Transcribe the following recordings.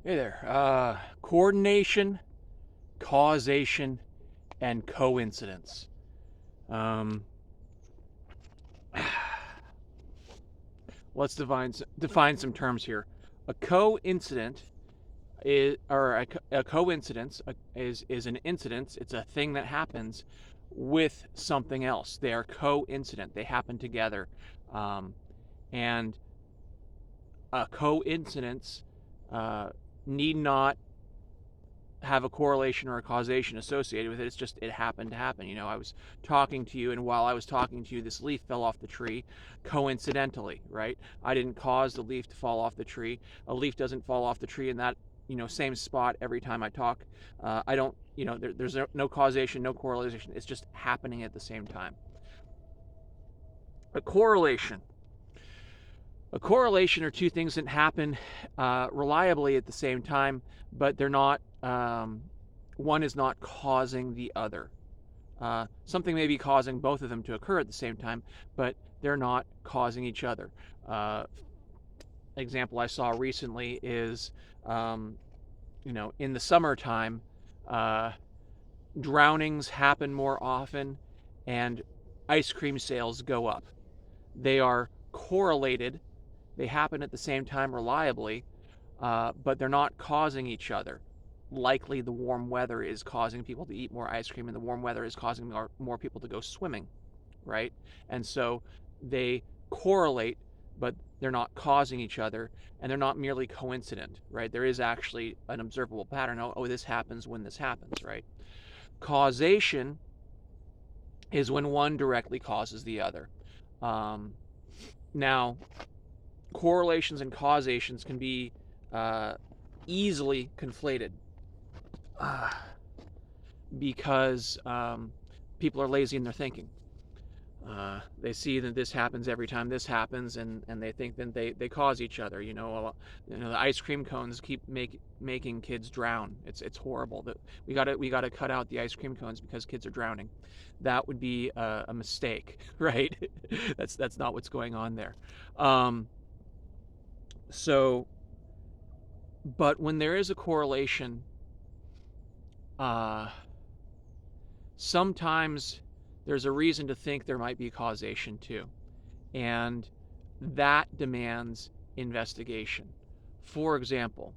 Hey there. Coordination, causation, and coincidence. Um, let's define some terms here. A coincident a coincidence is an incidence. It's a thing that happens with something else. They are coincident. They happen together, um, and a coincidence uh, need not have a correlation or a causation associated with it. It's just it happened to happen. I was talking to you, and while I was talking to you, this leaf fell off the tree coincidentally, right? I didn't cause the leaf to fall off the tree. A leaf doesn't fall off the tree in that same spot every time I talk. I don't. There's no causation, no correlation. It's just happening at the same time. A correlation. A correlation are two things that happen reliably at the same time, but they're not. One is not causing the other. Something may be causing both of them to occur at the same time, but they're not causing each other. Example I saw recently is, in the summertime, uh, drownings happen more often, and ice cream sales go up. They are correlated. They happen at the same time reliably, but they're not causing each other. Likely the warm weather is causing people to eat more ice cream, and the warm weather is causing more people to go swimming, right? And so they correlate, but they're not causing each other, and they're not merely coincident, right? There is actually an observable pattern. Oh, this happens when this happens, right? Causation is when one directly causes the other. Um, Now, correlations and causations can be uh, easily conflated uh, because people are lazy in their thinking. They see that this happens every time this happens, and they think that they cause each other. The ice cream cones keep making kids drown. It's horrible. That we gotta cut out the ice cream cones because kids are drowning. That would be a mistake, right? That's not what's going on there. Um, so, but when there is a correlation, uh, sometimes there's a reason to think there might be causation too. And that demands investigation. For example,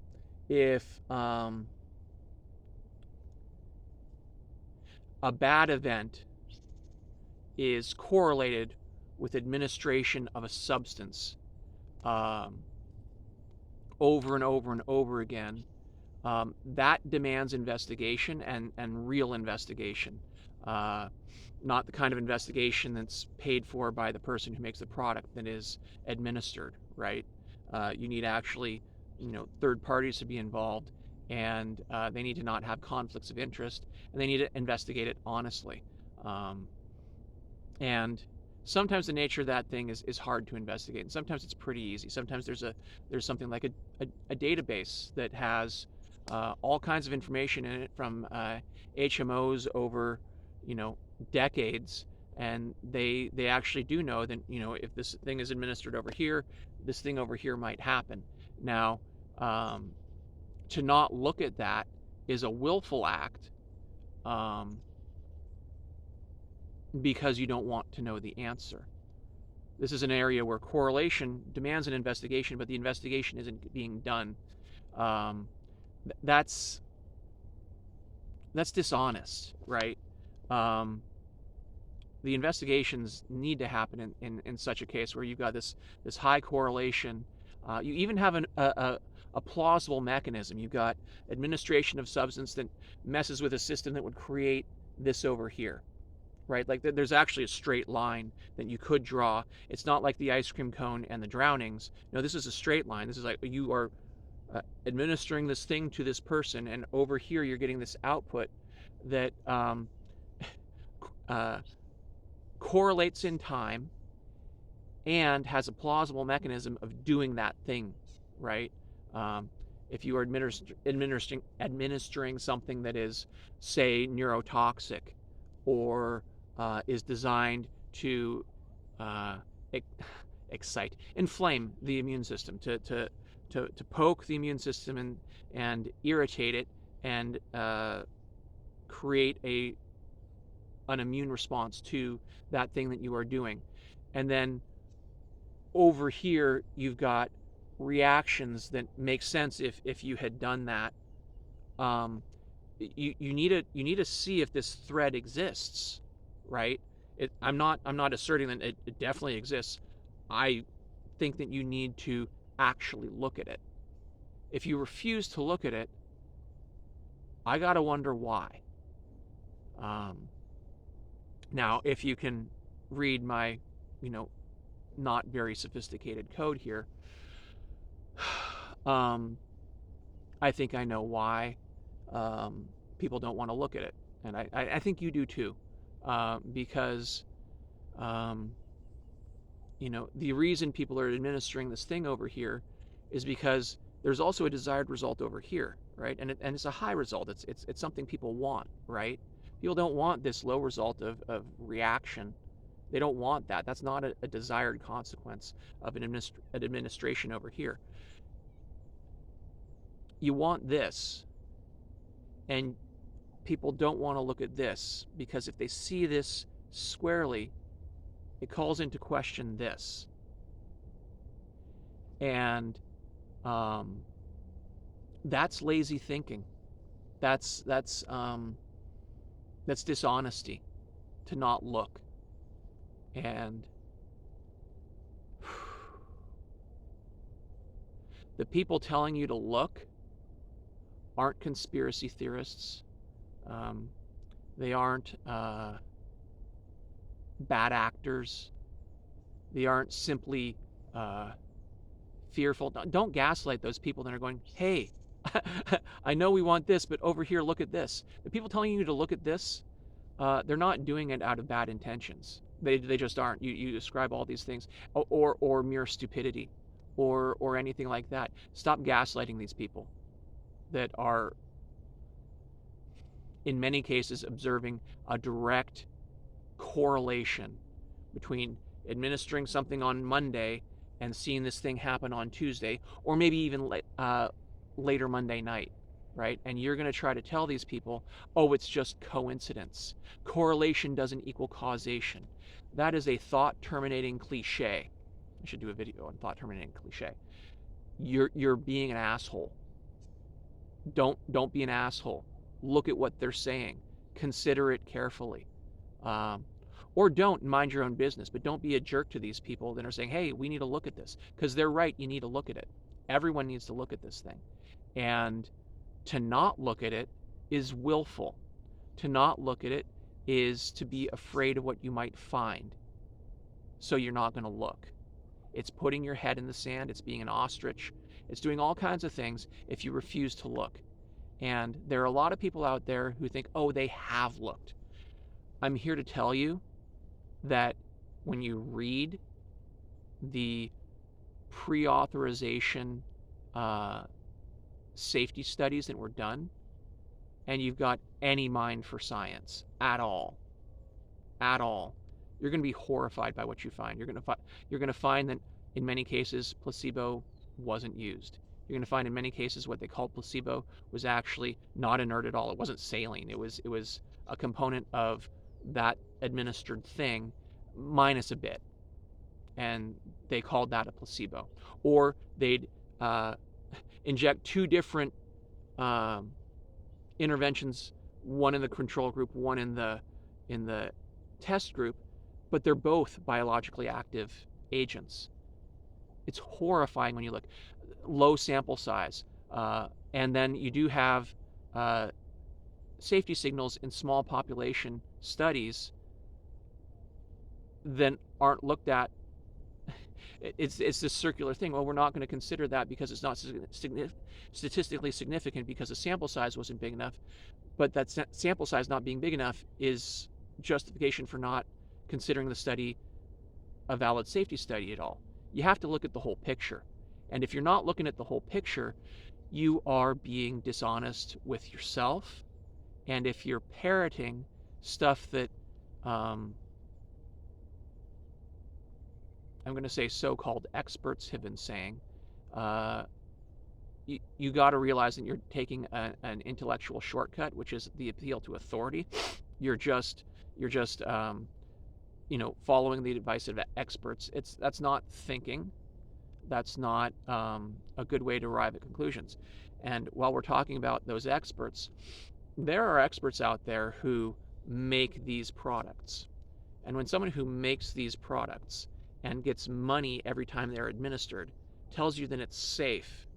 if a bad event is correlated with administration of a substance um, over and over and over again, that demands investigation and real investigation. Uh, Not the kind of investigation that's paid for by the person who makes the product that is administered, right? You need actually, third parties to be involved, and they need to not have conflicts of interest, and they need to investigate it honestly. Um, and sometimes the nature of that thing is hard to investigate, and sometimes it's pretty easy. Sometimes there's something like a database that has all kinds of information in it from HMOs over you know decades, and they actually do know that if this thing is administered over here, this thing over here might happen. Now, um, to not look at that is a willful act, um, because you don't want to know the answer. This is an area where correlation demands an investigation, but the investigation isn't being done. Um, that's dishonest, right? Um, the investigations need to happen in such a case where you've got this high correlation. You even have a plausible mechanism. You've got administration of substance that messes with a system that would create this over here, right? Like there's actually a straight line that you could draw. It's not like the ice cream cone and the drownings. No, this is a straight line. This is like you are administering this thing to this person, and over here you're getting this output that uh, correlates in time and has a plausible mechanism of doing that thing, right? Um, if you are administering something that is, say, neurotoxic, or is designed to uh, inflame the immune system, to to poke the immune system and irritate it and create an immune response to that thing that you are doing. And then over here, you've got reactions that make sense if you had done that. You need to see if this thread exists, right? I'm not asserting that it definitely exists. I think that you need to actually look at it. If you refuse to look at it, I gotta wonder why. Now, if you can read my, not very sophisticated code here, I think I know why people don't want to look at it, and I think you do too, because the reason people are administering this thing over here is because there's also a desired result over here, right? And it's a high result. It's something people want, right? People don't want this low result of reaction. They don't want that. That's not a desired consequence of an administration over here. You want this, and people don't want to look at this because if they see this squarely, it calls into question this. And that's lazy thinking. That's dishonesty to not look. And the people telling you to look aren't conspiracy theorists. They aren't bad actors. They aren't simply fearful. Don't gaslight those people that are going, hey, I know we want this, but over here, look at this. The people telling you to look at this, they're not doing it out of bad intentions. They just aren't. You describe all these things, or mere stupidity, or anything like that. Stop gaslighting these people that are, in many cases, observing a direct correlation between administering something on Monday and seeing this thing happen on Tuesday, or maybe even later Monday night, right? And you're going to try to tell these people, oh, it's just coincidence. Correlation doesn't equal causation. That is a thought-terminating cliche. I should do a video on thought-terminating cliche. You're being an asshole. Don't be an asshole. Look at what they're saying. Consider it carefully. Or don't mind your own business, but don't be a jerk to these people that are saying, hey, we need to look at this. Because they're right, you need to look at it. Everyone needs to look at this thing. And to not look at it is willful. To not look at it is to be afraid of what you might find. So you're not going to look. It's putting your head in the sand. It's being an ostrich. It's doing all kinds of things if you refuse to look. And there are a lot of people out there who think, oh, they have looked. I'm here to tell you that when you read the pre-authorization safety studies that were done, and you've got any mind for science at all, you're going to be horrified by what you find. You're going to find that in many cases placebo wasn't used. You're going to find in many cases what they called placebo was actually not inert at all. It wasn't saline. It was a component of that administered thing minus a bit, and they called that a placebo. Or they'd inject two different interventions, one in the control group, one in the test group, but they're both biologically active agents. It's horrifying when you look. Low sample size, and then you do have safety signals in small population studies that aren't looked at. It's this circular thing. Well, we're not going to consider that because it's not statistically significant because the sample size wasn't big enough. But that sample size not being big enough is justification for not considering the study a valid safety study at all. You have to look at the whole picture. And if you're not looking at the whole picture, you are being dishonest with yourself. And if you're parroting stuff that I'm going to say so-called experts have been saying, you got to realize that you're taking an intellectual shortcut, which is the appeal to authority. You're just following the advice of experts. That's not thinking. That's not a good way to arrive at conclusions. And while we're talking about those experts, there are experts out there who make these products. And when someone who makes these products and gets money every time they're administered tells you that it's safe,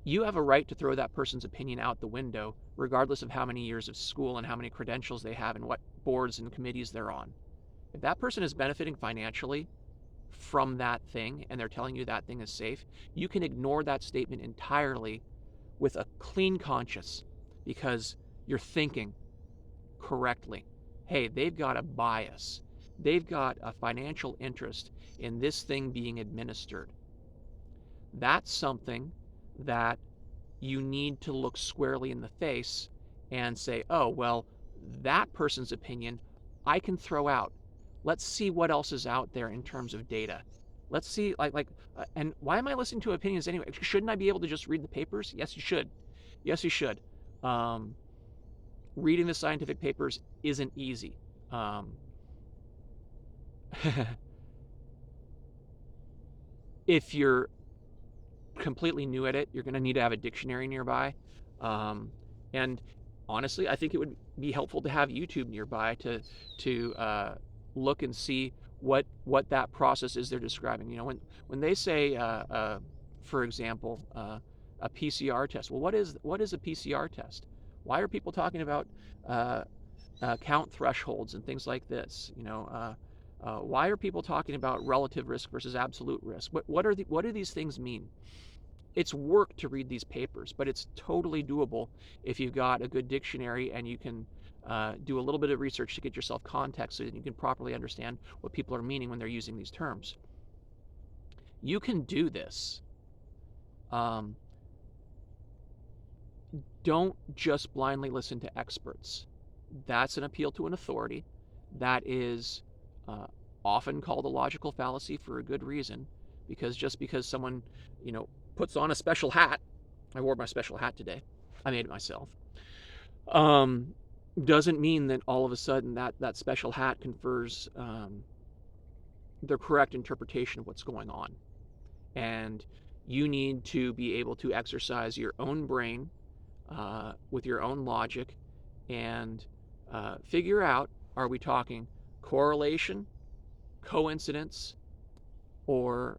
you have a right to throw that person's opinion out the window, regardless of how many years of school and how many credentials they have and what boards and committees they're on. If that person is benefiting financially from that thing and they're telling you that thing is safe, you can ignore that statement entirely with a clean conscience because you're thinking correctly. Hey, they've got a bias. They've got a financial interest in this thing being administered. That's something that you need to look squarely in the face and say, oh, well, that person's opinion I can throw out. Let's see what else is out there in terms of data. Let's see, and why am I listening to opinions anyway? Shouldn't I be able to just read the papers? Yes, you should. Yes, you should. Reading the scientific papers isn't easy. If you're completely new at it, you're going to need to have a dictionary nearby. And honestly, I think it would be helpful to have YouTube nearby to look and see what that process is they're describing. When they say, for example, a PCR test. Well, what is a PCR test? Why are people talking about count thresholds and things like this? Why are people talking about relative risk versus absolute risk? What do these things mean? It's work to read these papers, but it's totally doable if you've got a good dictionary and you can do a little bit of research to get yourself context so that you can properly understand what people are meaning when they're using these terms. You can do this. Don't just blindly listen to experts. That's an appeal to an authority. That is often called a logical fallacy for a good reason, because just because someone, puts on a special hat, I wore my special hat today, I made it myself, doesn't mean that all of a sudden that special hat confers the correct interpretation of what's going on. And you need to be able to exercise your own brain with your own logic and figure out, are we talking correlation, coincidence, or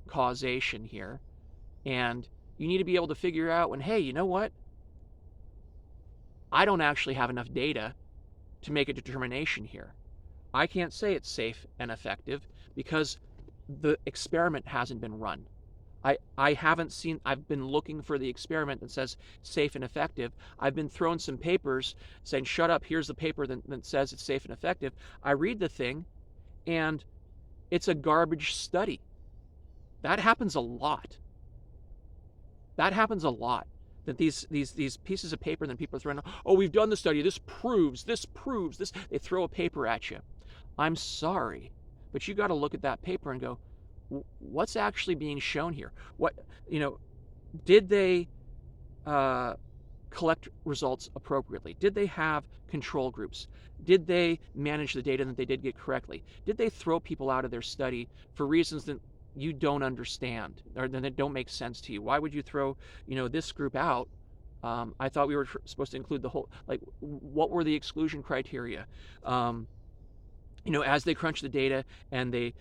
causation here? And you need to be able to figure out when, hey, you know what? I don't actually have enough data to make a determination here. I can't say it's safe and effective because the experiment hasn't been run. I haven't seen, I've been looking for the experiment that says safe and effective. I've been throwing some papers saying, shut up, here's the paper that says it's safe and effective. I read the thing and it's a garbage study. That happens a lot. That happens a lot. That these pieces of paper, then people are throwing, oh, we've done the study, this proves, this. They throw a paper at you. I'm sorry, but you got to look at that paper and go, what's actually being shown here? Did they collect results appropriately? Did they have control groups? Did they manage the data that they did get correctly? Did they throw people out of their study for reasons that you don't understand or that don't make sense to you? Why would you throw, this group out? I thought we were supposed to include the whole, what were the exclusion criteria? As they crunched the data and they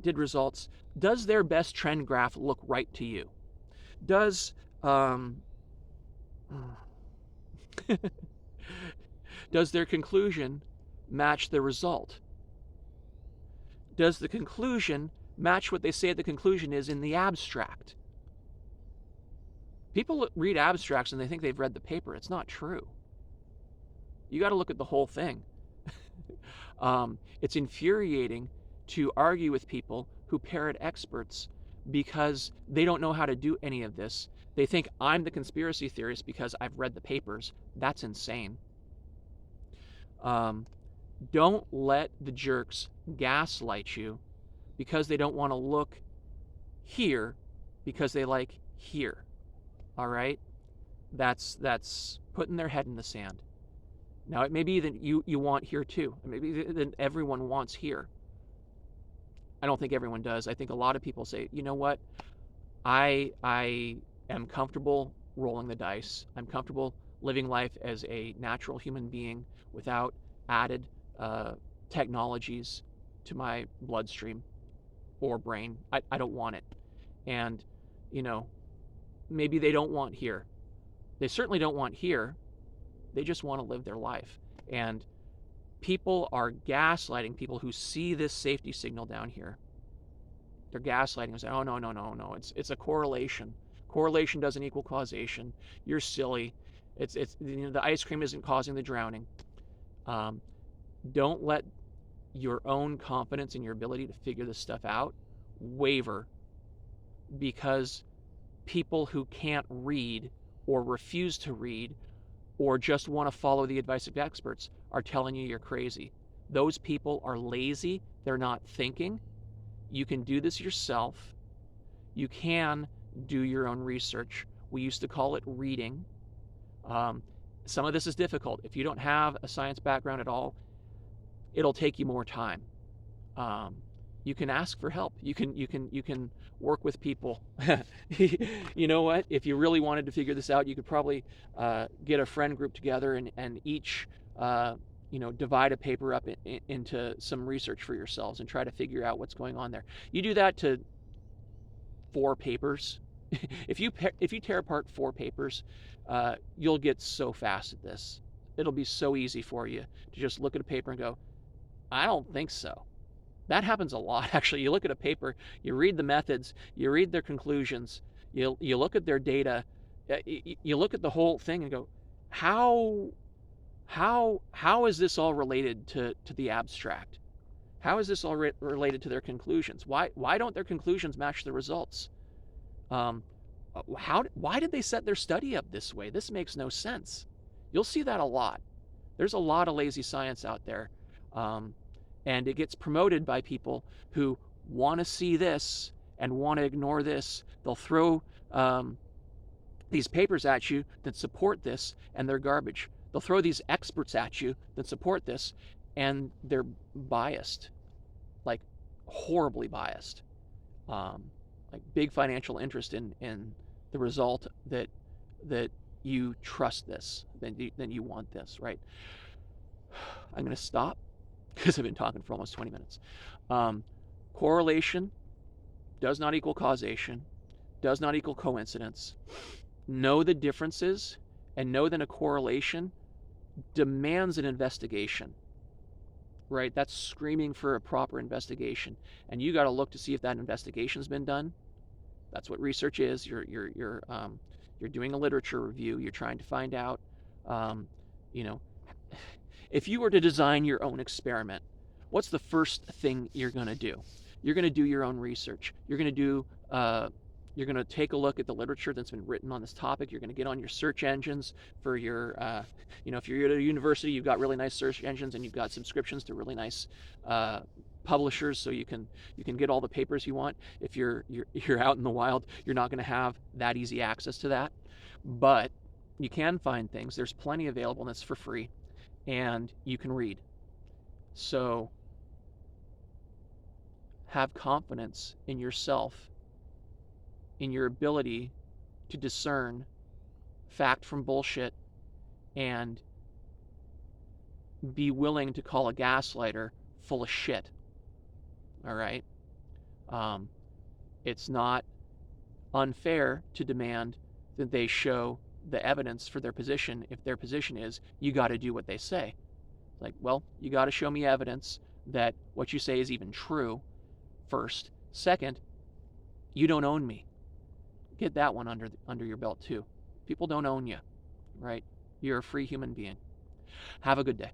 did results, does their best trend graph look right to you? Does does their conclusion match the result? Does the conclusion match what they say the conclusion is in the abstract? People read abstracts and they think they've read the paper. It's not true. You got to look at the whole thing. It's infuriating to argue with people who parrot experts because they don't know how to do any of this. They think I'm the conspiracy theorist because I've read the papers. That's insane. Don't let the jerks gaslight you because they don't want to look here because they like here. All right? That's putting their head in the sand. Now, it may be that you want here too. Maybe that everyone wants here. I don't think everyone does. I think a lot of people say, you know what? I am comfortable rolling the dice. I'm comfortable living life as a natural human being without added technologies to my bloodstream or brain. I don't want it. And, you know, maybe they don't want here. They certainly don't want here. They just want to live their life. And people are gaslighting people who see this safety signal down here. They're gaslighting and saying, oh, no. It's a correlation. Correlation doesn't equal causation. You're silly. It's the ice cream isn't causing the drowning. Don't let your own confidence in your ability to figure this stuff out waver because people who can't read or refuse to read or just want to follow the advice of experts are telling you you're crazy. Those people are lazy. They're not thinking. You can do this yourself. You can do your own research. We used to call it reading. Some of this is difficult. If you don't have a science background at all, it'll take you more time. You can ask for help. You can work with people. You know what? If you really wanted to figure this out, you could probably get a friend group together and each divide a paper up into some research for yourselves and try to figure out what's going on there. You do that to 4 papers. If you tear apart 4 papers, you'll get so fast at this. It'll be so easy for you to just look at a paper and go, I don't think so. That happens a lot, actually. You look at a paper, you read the methods, you read their conclusions, you look at their data, you look at the whole thing and go, how is this all related to the abstract? How is this all related to their conclusions? Why don't their conclusions match the results? Why did they set their study up this way? This makes no sense. You'll see that a lot. There's a lot of lazy science out there. And it gets promoted by people who want to see this and want to ignore this. They'll throw these papers at you that support this, and they're garbage. They'll throw these experts at you that support this, and they're biased, like horribly biased, like big financial interest in the result that you trust this, then you want this, right? I'm going to stop because I've been talking for almost 20 minutes. Correlation does not equal causation, does not equal coincidence. Know the differences and know that a correlation demands an investigation, right? That's screaming for a proper investigation. And you got to look to see if that investigation's been done. That's what research is. You're doing a literature review. You're trying to find out, if you were to design your own experiment, what's the first thing you're going to do? You're going to do your own research. You're going to take a look at the literature that's been written on this topic. You're going to get on your search engines for your, if you're at a university, you've got really nice search engines and you've got subscriptions to really nice publishers, so you can get all the papers you want. If you're out in the wild, you're not going to have that easy access to that, but you can find things. There's plenty available, and it's for free. And you can read. So have confidence in yourself, in your ability to discern fact from bullshit, and be willing to call a gaslighter full of shit. All right? It's not unfair to demand that they show the evidence for their position if their position is you got to do what they say. Like, well, you got to show me evidence that what you say is even true first. Second, you don't own me. Get that one under your belt too. People don't own you, right? You're a free human being. Have a good day.